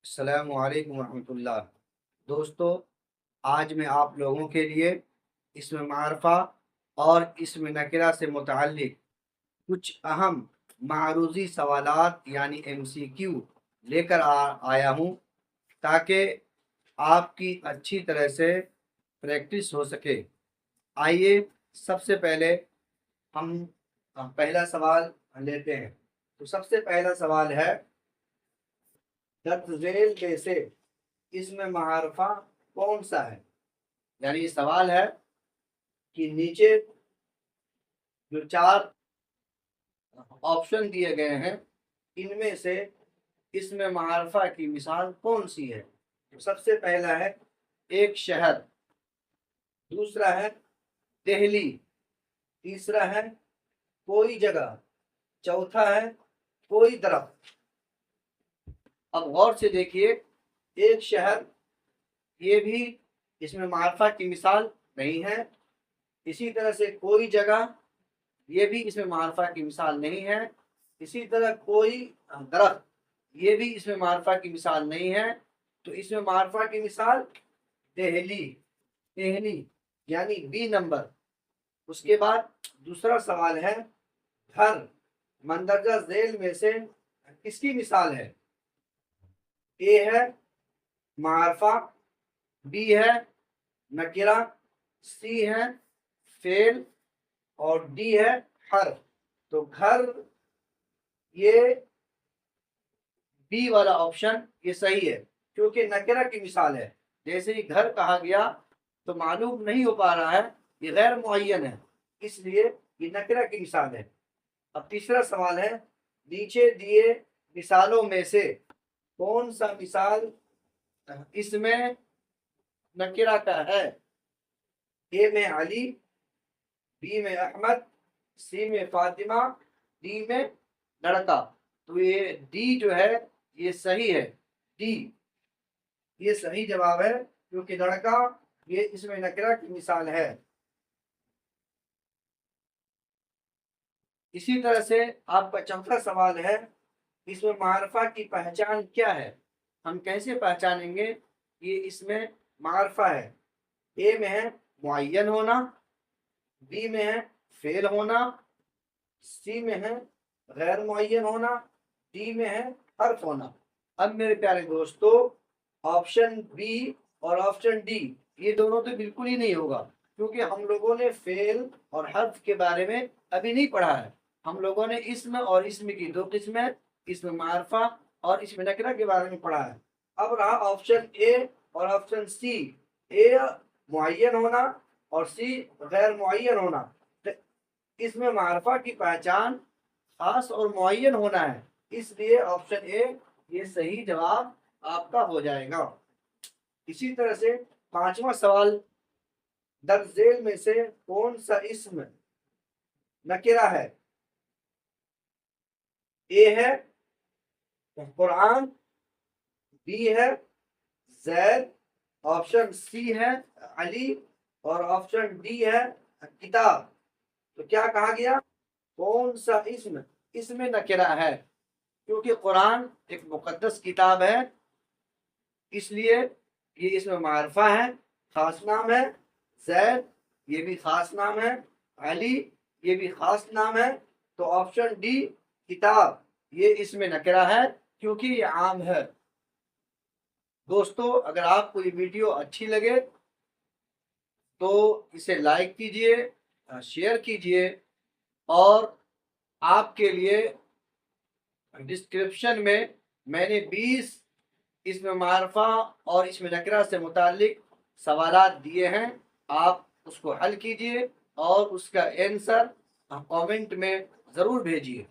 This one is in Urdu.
السلام علیکم ورحمۃ اللہ۔ دوستو، آج میں آپ لوگوں کے لیے اسم معرفہ اور اسم نکرہ سے متعلق کچھ اہم معروضی سوالات یعنی MCQ لے کر آیا ہوں تاکہ آپ کی اچھی طرح سے پریکٹس ہو سکے۔ آئیے سب سے پہلے ہم پہلا سوال لیتے ہیں۔ تو سب سے پہلا سوال ہے، درج ذیل میں سے اسم معرفہ کون سا ہے؟ یعنی یہ سوال ہے کہ نیچے جو چار آپشن دیے گئے ہیں ان میں سے اسم معرفہ کی مثال کون سی ہے؟ تو سب سے پہلا ہے ایک شہر، دوسرا ہے دہلی، تیسرا ہے کوئی جگہ، چوتھا ہے کوئی درخت۔ اب غور سے دیکھیے، ایک شہر یہ بھی اسم معرفہ کی مثال نہیں ہے، اسی طرح سے کوئی جگہ یہ بھی اسم معرفہ کی مثال نہیں ہے، اسی طرح کوئی درخت یہ بھی اسم معرفہ کی مثال نہیں ہے۔ تو اسم معرفہ کی مثال دہلی یعنی B نمبر۔ اس کے بعد دوسرا سوال ہے، گھر مندرجہ ذیل میں سے کس کی مثال ہے؟ A ہے معرفہ، B ہے نکرہ، C ہے فعل اور D ہے حرف۔ تو گھر یہ B والا آپشن یہ صحیح ہے کیونکہ نکرہ کی مثال ہے۔ جیسے ہی گھر کہا گیا تو معلوم نہیں ہو پا رہا ہے، یہ غیر معین ہے، اس لیے یہ نکرہ کی مثال ہے۔ اب تیسرا سوال ہے، نیچے دیے مثالوں میں سے کون سا مثال اس میں نکرہ کا ہے؟ A میں علی، B میں احمد، C میں فاطمہ، D میں لڑکا۔ تو یہ D جو ہے یہ صحیح ہے، D یہ صحیح جواب ہے کیونکہ لڑکا یہ اس میں نکرہ کی مثال ہے۔ اسی طرح سے آپ کا چوتھا سوال ہے، اسم معرفہ کی پہچان کیا ہے؟ ہم کیسے پہچانیں گے یہ اس میں معرفہ ہے؟ A میں ہے معین ہونا، B میں ہے فعل ہونا، C میں ہے غیر معین ہونا، D میں ہے حرف ہونا۔ اب میرے پیارے دوستو، آپشن B اور آپشن D یہ دونوں تو بالکل ہی نہیں ہوگا کیونکہ ہم لوگوں نے فعل اور حرف کے بارے میں ابھی نہیں پڑھا ہے۔ ہم لوگوں نے اسم اور اسم کی دو قسمیں، اسم معرفہ اور اسم نکرہ کے بارے میں پڑھا ہے۔ اب رہا آپشن A اور آپشن C، A معین ہونا اور C غیر معین ہونا۔ اسم معرفہ کی پہچان خاص اور معین ہونا ہے، اس لیے آپشن A یہ صحیح جواب آپ کا ہو جائے گا۔ اسی طرح سے پانچواں سوال، درج ذیل میں سے کون سا اسم نکرہ ہے؟ A ہے قرآن، B ہے زید، آپشن C ہے علی اور آپشن D ہے کتاب۔ تو کیا کہا گیا؟ کون سا اسم نکرہ ہے؟ کیونکہ قرآن ایک مقدس کتاب ہے اس لیے یہ اسم معرفہ ہے، خاص نام ہے۔ زید یہ بھی خاص نام ہے، علی یہ بھی خاص نام ہے۔ تو آپشن D کتاب یہ اسم نکرہ ہے کیونکہ یہ عام ہے۔ دوستو، اگر آپ کو یہ ویڈیو اچھی لگے تو اسے لائک کیجئے، شیئر کیجئے، اور آپ کے لیے ڈسکرپشن میں نے 20 اسم معرفہ اور اسم نکرہ سے متعلق سوالات دیے ہیں، آپ اس کو حل کیجئے اور اس کا آنسر کامنٹ میں ضرور بھیجیے۔